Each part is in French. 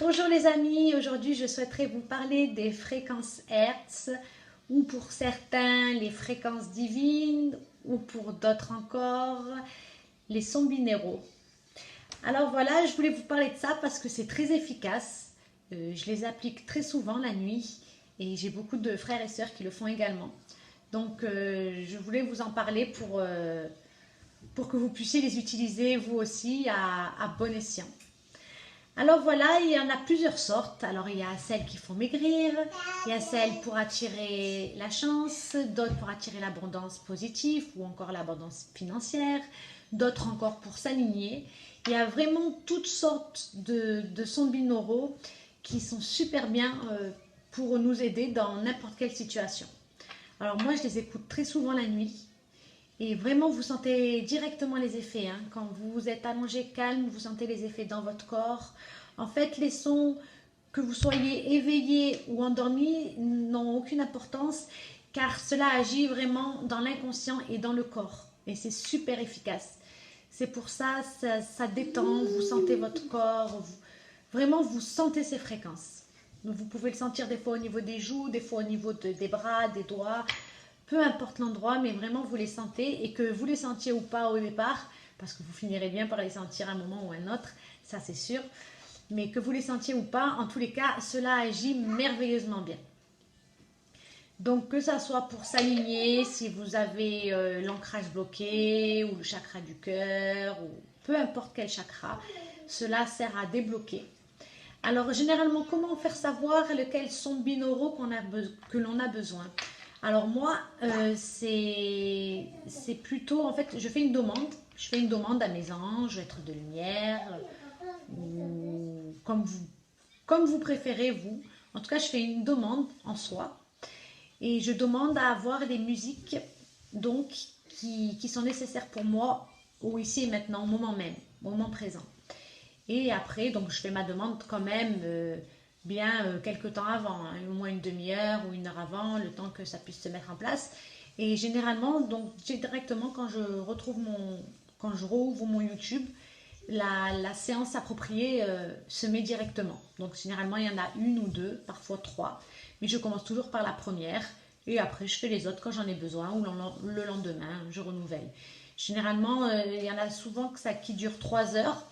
Bonjour les amis, aujourd'hui je souhaiterais vous parler des fréquences Hertz ou pour certains les fréquences divines ou pour d'autres encore les sons binéraux. Alors voilà, je voulais vous parler de ça parce que c'est très efficace. Je les applique très souvent la nuit et j'ai beaucoup de frères et sœurs qui le font également. Donc je voulais vous en parler pour que vous puissiez les utiliser vous aussi à bon escient. Alors voilà, il y en a plusieurs sortes. Alors il y a celles qui font maigrir, il y a celles pour attirer la chance, d'autres pour attirer l'abondance positive ou encore l'abondance financière, d'autres encore pour s'aligner. Il y a vraiment toutes sortes de sons binauraux qui sont super bien pour nous aider dans n'importe quelle situation. Alors moi je les écoute très souvent la nuit. Et vraiment, vous sentez directement les effets. Hein. Quand vous êtes allongé calme, vous sentez les effets dans votre corps. En fait, les sons, que vous soyez éveillé ou endormi, n'ont aucune importance car cela agit vraiment dans l'inconscient et dans le corps. Et c'est super efficace. C'est pour ça, ça détend, vous sentez votre corps, vraiment vous sentez ces fréquences. Vous pouvez le sentir des fois au niveau des joues, des fois au niveau des bras, des doigts, peu importe l'endroit, mais vraiment vous les sentez et que vous les sentiez ou pas au départ, parce que vous finirez bien par les sentir à un moment ou un autre, ça c'est sûr, mais que vous les sentiez ou pas, en tous les cas, cela agit merveilleusement bien. Donc que ça soit pour s'aligner, si vous avez l'ancrage bloqué ou le chakra du cœur, ou peu importe quel chakra, cela sert à débloquer. Alors généralement, comment faire savoir lequel son binauraux que l'on a besoin? Alors moi, c'est plutôt, en fait, je fais une demande. Je fais une demande à mes anges, être de lumière, ou comme vous préférez, vous. En tout cas, je fais une demande en soi. Et je demande à avoir des musiques donc, qui sont nécessaires pour moi, au ici et maintenant, au moment même, au moment présent. Et après, donc, je fais ma demande quand même bien quelques temps avant, hein, au moins une demi-heure ou une heure avant, le temps que ça puisse se mettre en place. Et généralement, donc directement quand je rouvre mon YouTube, la séance appropriée se met directement. Donc généralement, il y en a une ou deux, parfois trois, mais je commence toujours par la première et après je fais les autres quand j'en ai besoin ou le lendemain, je renouvelle. Généralement, il y en a souvent qui durent 3 heures.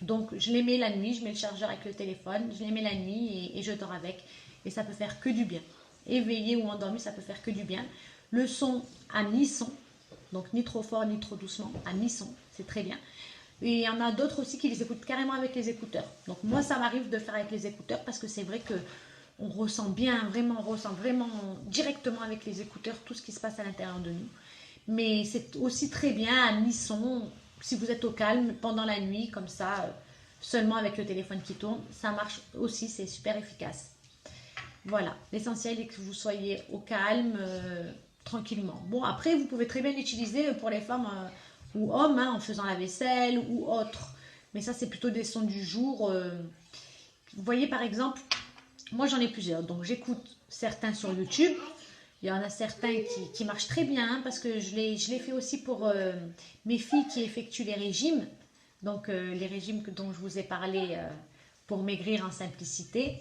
Donc je les mets la nuit, je mets le chargeur avec le téléphone, je les mets la nuit et je dors avec. Et ça peut faire que du bien. Éveillé ou endormi, ça peut faire que du bien. Le son à mi-son, donc ni trop fort ni trop doucement, à mi-son, c'est très bien. Et il y en a d'autres aussi qui les écoutent carrément avec les écouteurs. Donc moi ça m'arrive de faire avec les écouteurs parce que c'est vrai que on ressent vraiment directement avec les écouteurs tout ce qui se passe à l'intérieur de nous. Mais c'est aussi très bien à mi-son, si vous êtes au calme pendant la nuit, comme ça, seulement avec le téléphone qui tourne, ça marche aussi, c'est super efficace. Voilà, l'essentiel est que vous soyez au calme, tranquillement. Bon, après, vous pouvez très bien l'utiliser pour les femmes ou hommes, hein, en faisant la vaisselle ou autre. Mais ça, c'est plutôt des sons du jour. Vous voyez, par exemple, moi j'en ai plusieurs. Donc j'écoute certains sur YouTube. Il y en a certains qui marchent très bien hein, parce que je l'ai fait aussi pour mes filles qui effectuent les régimes. Donc les régimes dont je vous ai parlé pour maigrir en simplicité.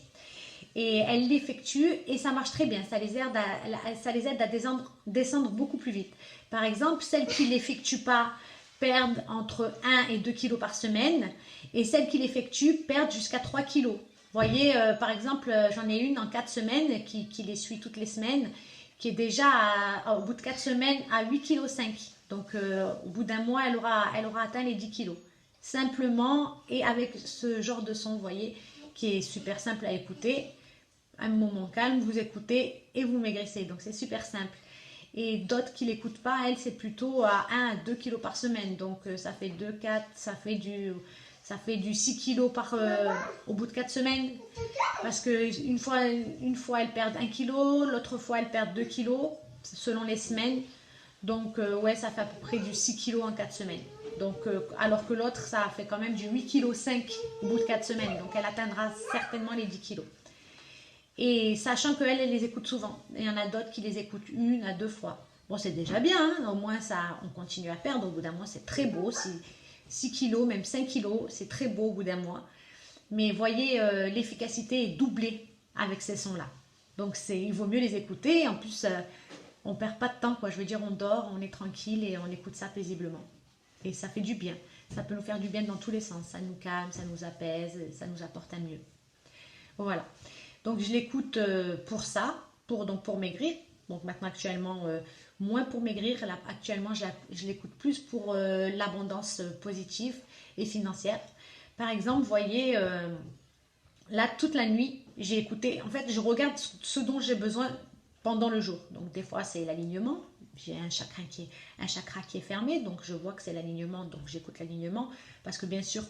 Et elles l'effectuent et ça marche très bien. Ça les aide à descendre beaucoup plus vite. Par exemple, celles qui ne l'effectuent pas perdent entre 1 et 2 kilos par semaine et celles qui l'effectuent perdent jusqu'à 3 kilos. Vous voyez, par exemple, j'en ai une en 4 semaines qui les suit toutes les semaines, qui est déjà au bout de 4 semaines à 8,5 kg. Donc au bout d'un mois, elle aura atteint les 10 kilos. Simplement et avec ce genre de son, vous voyez, qui est super simple à écouter. Un moment calme, vous écoutez et vous maigrissez. Donc c'est super simple. Et d'autres qui ne l'écoutent pas, elles, c'est plutôt à 1 à 2 kilos par semaine. Donc ça fait 2, 4, ça fait du 6 kilos au bout de 4 semaines. Parce qu'une fois elles perdent 1 kilo, l'autre fois elles perdent 2 kilos, selon les semaines. Donc ouais, ça fait à peu près du 6 kilos en 4 semaines. Donc, alors que l'autre, ça fait quand même du 8,5 kg au bout de 4 semaines. Donc elle atteindra certainement les 10 kilos. Et sachant qu'elle les écoute souvent. Et il y en a d'autres qui les écoutent 1 à 2 fois. Bon, c'est déjà bien, hein. Au moins ça, on continue à perdre. Au bout d'un mois, c'est très beau. 6 kilos, même 5 kilos, c'est très beau au bout d'un mois. mais voyez, l'efficacité est doublée avec ces sons-là. Donc il vaut mieux les écouter. En plus, on perd pas de temps, quoi. Je veux dire, on dort, on est tranquille et on écoute ça paisiblement. Et ça fait du bien. Ça peut nous faire du bien dans tous les sens. Ça nous calme, ça nous apaise, ça nous apporte un mieux. Voilà. Donc je l'écoute pour ça, pour maigrir. Donc maintenant actuellement, moins pour maigrir. Là, actuellement, je l'écoute plus pour l'abondance positive et financière. Par exemple, vous voyez, là, toute la nuit, j'ai écouté. En fait, je regarde ce dont j'ai besoin pendant le jour. Donc des fois, c'est l'alignement. J'ai un chakra qui est fermé, donc je vois que c'est l'alignement, donc j'écoute l'alignement. Parce que bien sûr,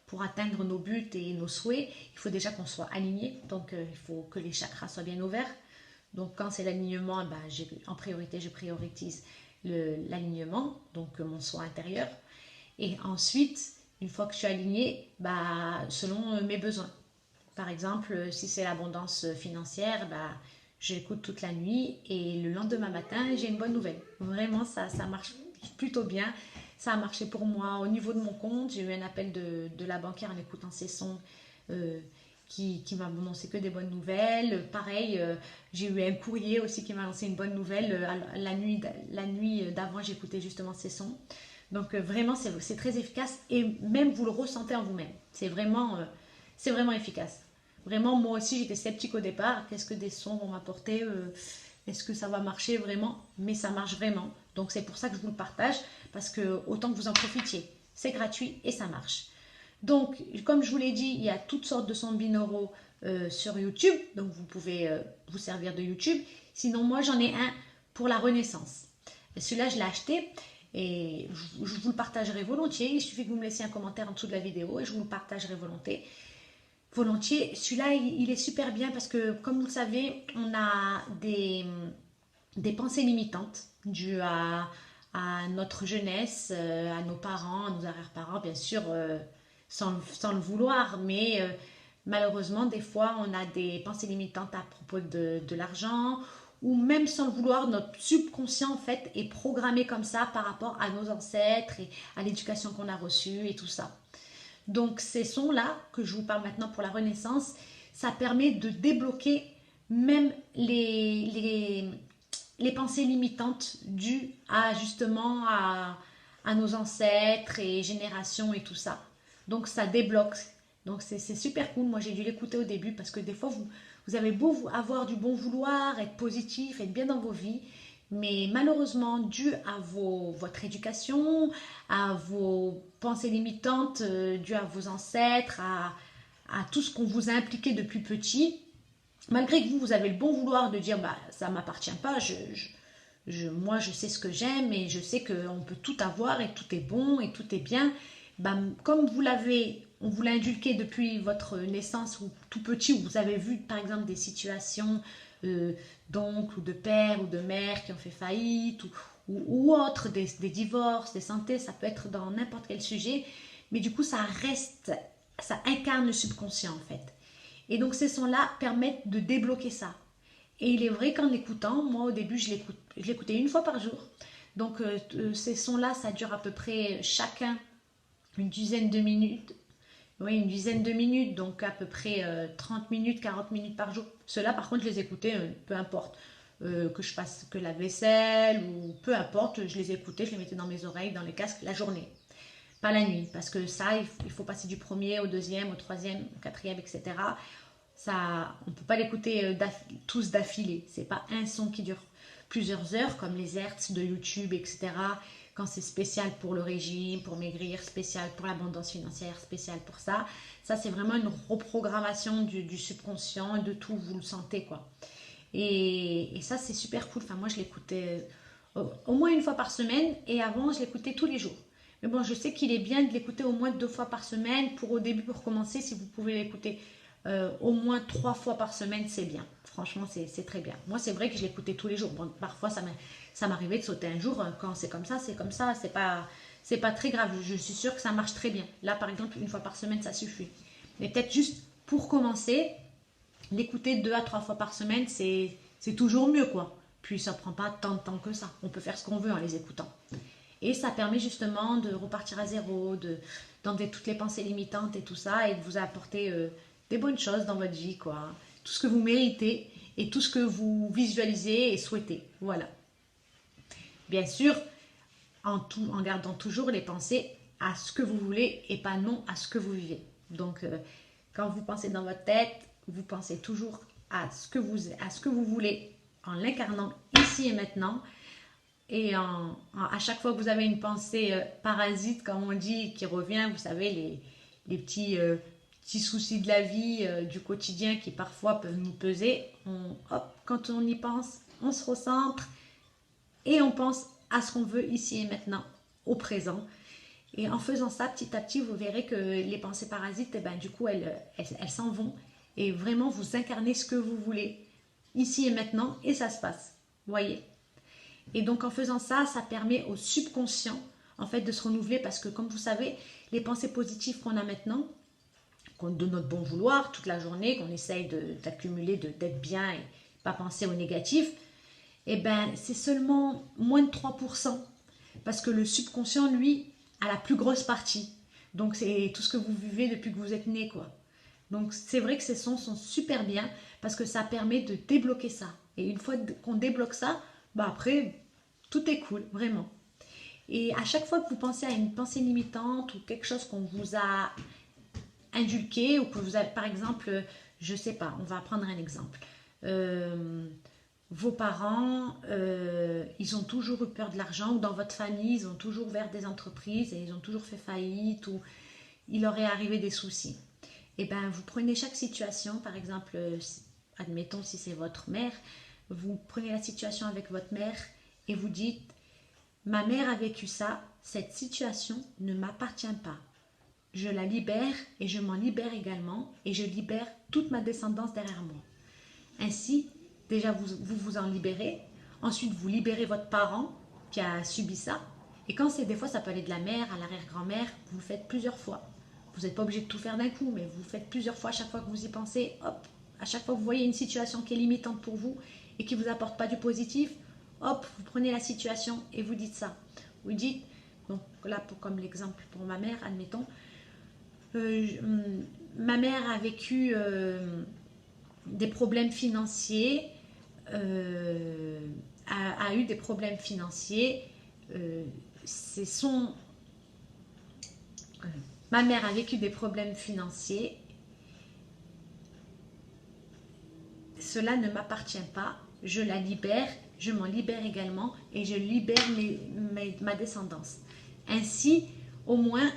pour atteindre nos buts et nos souhaits, il faut déjà qu'on soit aligné. Donc il faut que les chakras soient bien ouverts. Donc quand c'est l'alignement, ben, en priorité, je priorise l'alignement, donc mon soi intérieur. Et ensuite, une fois que je suis alignée, bah, selon mes besoins. Par exemple, si c'est l'abondance financière, bah, j'écoute toute la nuit et le lendemain matin, j'ai une bonne nouvelle. Vraiment, ça marche plutôt bien. Ça a marché pour moi au niveau de mon compte. J'ai eu un appel de la banquière en écoutant ces sons qui m'a annoncé que des bonnes nouvelles. Pareil, j'ai eu un courrier aussi qui m'a annoncé une bonne nouvelle. La nuit d'avant, j'écoutais justement ces sons. Donc vraiment, c'est très efficace et même vous le ressentez en vous-même. C'est vraiment efficace. Vraiment, moi aussi, j'étais sceptique au départ. Qu'est-ce que des sons vont m'apporter est-ce que ça va marcher vraiment? Mais ça marche vraiment. Donc c'est pour ça que je vous le partage, parce que autant que vous en profitiez. C'est gratuit et ça marche. Donc, comme je vous l'ai dit, il y a toutes sortes de sons binauraux sur YouTube. Donc vous pouvez vous servir de YouTube. Sinon, moi, j'en ai un pour la Renaissance. Celui-là, je l'ai acheté et je vous le partagerai volontiers. Il suffit que vous me laissiez un commentaire en dessous de la vidéo et je vous le partagerai volontiers. Celui-là, il est super bien parce que, comme vous le savez, on a des pensées limitantes dues à notre jeunesse, à nos parents, à nos arrière-parents, bien sûr, sans le vouloir, mais malheureusement, des fois, on a des pensées limitantes à propos de l'argent, ou même sans le vouloir, notre subconscient, en fait, est programmé comme ça par rapport à nos ancêtres et à l'éducation qu'on a reçue et tout ça. Donc ces sons-là, que je vous parle maintenant pour la Renaissance, ça permet de débloquer même les pensées limitantes dues à justement à nos ancêtres et générations et tout ça. Donc ça débloque. Donc c'est super cool. Moi j'ai dû l'écouter au début parce que des fois vous avez beau avoir du bon vouloir, être positif, être bien dans vos vies, mais malheureusement, dû à votre éducation, à vos pensées limitantes, dû à vos ancêtres, à tout ce qu'on vous a impliqué depuis petit, malgré que vous avez le bon vouloir de dire bah, ça ne m'appartient pas, moi je sais ce que j'aime et je sais qu'on peut tout avoir et tout est bon et tout est bien, bah, comme on vous l'a inculqué depuis votre naissance ou tout petit, où vous avez vu par exemple des situations d'oncles ou de pères ou de mères qui ont fait faillite ou autres, des divorces, des santé, ça peut être dans n'importe quel sujet, mais du coup ça incarne le subconscient en fait. Et donc ces sons-là permettent de débloquer ça. Et il est vrai qu'en écoutant, moi au début je l'écoutais une fois par jour. Donc ces sons-là, ça dure à peu près chacun une dizaine de minutes. Oui, une dizaine de minutes, donc à peu près 30 minutes, 40 minutes par jour. Ceux-là, par contre, je les écoutais, peu importe. Que je fasse que la vaisselle ou peu importe, je les écoutais, je les mettais dans mes oreilles, dans les casques, la journée. Pas la nuit, parce que ça, il faut passer du premier au deuxième, au troisième, au quatrième, etc. Ça, on ne peut pas l'écouter tous d'affilée. C'est pas un son qui dure plusieurs heures, comme les hertz de YouTube, etc. Quand c'est spécial pour le régime, pour maigrir, spécial pour l'abondance financière, spécial pour ça. Ça, c'est vraiment une reprogrammation du subconscient et de tout, vous le sentez, quoi. Et ça, c'est super cool. Enfin, moi, je l'écoutais au moins une fois par semaine et avant, je l'écoutais tous les jours. Mais bon, je sais qu'il est bien de l'écouter au moins 2 fois par semaine. Au début, pour commencer, si vous pouvez l'écouter au moins 3 fois par semaine, c'est bien. Franchement, c'est très bien. Moi, c'est vrai que je l'écoutais tous les jours. Bon, parfois, ça m'arrivait de sauter un jour. Quand c'est comme ça, c'est comme ça. C'est pas très grave. Je suis sûre que ça marche très bien. Là, par exemple, une fois par semaine, ça suffit. Mais peut-être juste pour commencer, l'écouter 2 à 3 fois par semaine, c'est toujours mieux, quoi. Puis ça prend pas tant de temps que ça. On peut faire ce qu'on veut en les écoutant. Et ça permet justement de repartir à zéro, d'enlever toutes les pensées limitantes et tout ça, et de vous apporter des bonnes choses dans votre vie, quoi. Tout ce que vous méritez et tout ce que vous visualisez et souhaitez. Voilà. Bien sûr, en gardant toujours les pensées à ce que vous voulez et pas non à ce que vous vivez. Donc, quand vous pensez dans votre tête, vous pensez toujours à ce que vous voulez en l'incarnant ici et maintenant. Et à chaque fois que vous avez une pensée parasite, comme on dit, qui revient, vous savez, les petits soucis de la vie, du quotidien qui parfois peuvent nous peser, quand on y pense, on se recentre et on pense à ce qu'on veut ici et maintenant, au présent. Et en faisant ça, petit à petit, vous verrez que les pensées parasites, eh ben, du coup, elles s'en vont. Et vraiment, vous incarnez ce que vous voulez, ici et maintenant, et ça se passe. Vous voyez? Et donc, en faisant ça, ça permet au subconscient, en fait, de se renouveler. Parce que, comme vous savez, les pensées positives qu'on a maintenant, de notre bon vouloir, toute la journée, qu'on essaye d'accumuler, d'être bien et pas penser au négatif, eh ben, c'est seulement moins de 3%. Parce que le subconscient, lui, a la plus grosse partie. Donc, c'est tout ce que vous vivez depuis que vous êtes né, quoi. Donc, c'est vrai que ces sons sont super bien parce que ça permet de débloquer ça. Et une fois qu'on débloque ça, bah après, tout est cool, vraiment. Et à chaque fois que vous pensez à une pensée limitante ou quelque chose qu'on vous a inculqué ou que vous avez, par exemple, je sais pas, on va prendre un exemple. Vos parents, ils ont toujours eu peur de l'argent, ou dans votre famille, ils ont toujours ouvert des entreprises et ils ont toujours fait faillite, ou il leur est arrivé des soucis. Et bien, vous prenez chaque situation, par exemple, admettons si c'est votre mère, vous prenez la situation avec votre mère et vous dites, ma mère a vécu ça, cette situation ne m'appartient pas. Je la libère et je m'en libère également et je libère toute ma descendance derrière moi. Ainsi, déjà, vous en libérez. Ensuite, vous libérez votre parent qui a subi ça. Et quand c'est des fois, ça peut aller de la mère à l'arrière-grand-mère, vous le faites plusieurs fois. Vous n'êtes pas obligé de tout faire d'un coup, mais vous le faites plusieurs fois. À chaque fois que vous y pensez, hop, à chaque fois que vous voyez une situation qui est limitante pour vous et qui ne vous apporte pas du positif, hop, vous prenez la situation et vous dites ça. Vous dites, donc là, comme l'exemple pour ma mère, admettons, ma mère a vécu des problèmes financiers, a eu des problèmes financiers. Ma mère a vécu des problèmes financiers. Cela ne m'appartient pas. Je la libère, je m'en libère également et je libère ma descendance. Ainsi, au moins,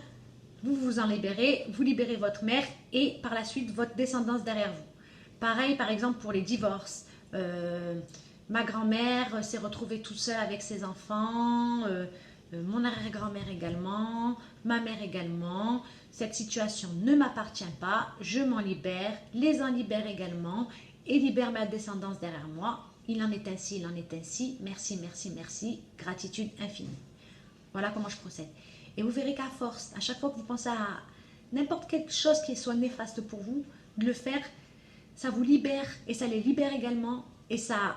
vous vous en libérez, vous libérez votre mère et par la suite votre descendance derrière vous. Pareil, par exemple, pour les divorces. Ma grand-mère s'est retrouvée toute seule avec ses enfants, mon arrière-grand-mère également, ma mère également. Cette situation ne m'appartient pas, je m'en libère, les en libère également et libère ma descendance derrière moi. Il en est ainsi, il en est ainsi. Merci, merci, merci. Gratitude infinie. Voilà comment je procède. Et vous verrez qu'à force, à chaque fois que vous pensez à n'importe quelque chose qui soit néfaste pour vous, de le faire, ça vous libère et ça les libère également et ça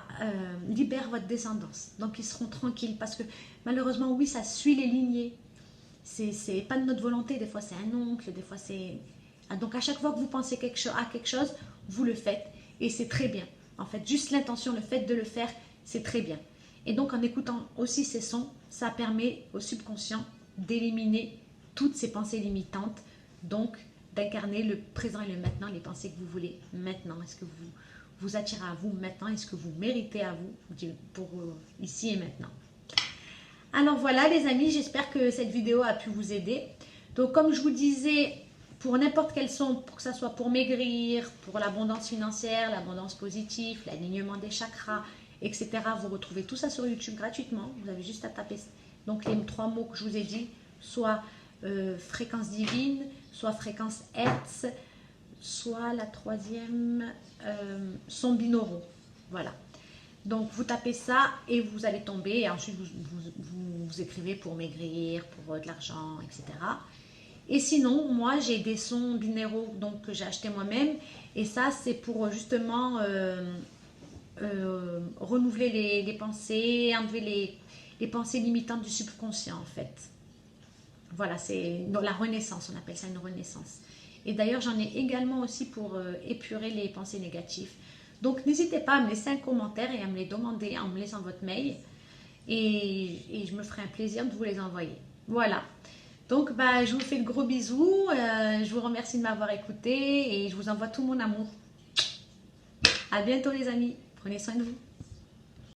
libère votre descendance. Donc ils seront tranquilles parce que malheureusement, oui, ça suit les lignées. C'est pas de notre volonté, des fois c'est un oncle, des fois c'est... Donc à chaque fois que vous pensez à quelque chose, vous le faites et c'est très bien. En fait, juste l'intention, le fait de le faire, c'est très bien. Et donc en écoutant aussi ces sons, ça permet au subconscient d'éliminer toutes ces pensées limitantes, donc d'incarner le présent et le maintenant, les pensées que vous voulez maintenant. Est-ce que vous attirez à vous maintenant? Est-ce que vous méritez à vous pour ici et maintenant? Alors voilà les amis, j'espère que cette vidéo a pu vous aider. Donc comme je vous disais, pour n'importe quel son, pour que ça soit pour maigrir, pour l'abondance financière, l'abondance positive, l'alignement des chakras, etc. Vous retrouvez tout ça sur YouTube gratuitement. Vous avez juste à taper donc les 3 mots que je vous ai dit, soit fréquence divine, soit fréquence Hertz, soit la 3e, son binauraux. Voilà. Donc vous tapez ça et vous allez tomber et ensuite vous écrivez pour maigrir, pour de l'argent, etc. Et sinon, moi j'ai des sons binauraux donc, que j'ai acheté moi-même et ça c'est pour justement renouveler les pensées, enlever les pensées limitantes du subconscient en fait. Voilà, c'est la renaissance, on appelle ça une renaissance. Et d'ailleurs, j'en ai également aussi pour épurer les pensées négatives. Donc, n'hésitez pas à me laisser un commentaire et à me les demander en me laissant votre mail. Et je me ferai un plaisir de vous les envoyer. Voilà. Donc, bah, je vous fais de gros bisous. Je vous remercie de m'avoir écouté et je vous envoie tout mon amour. À bientôt les amis. Prenez soin de vous.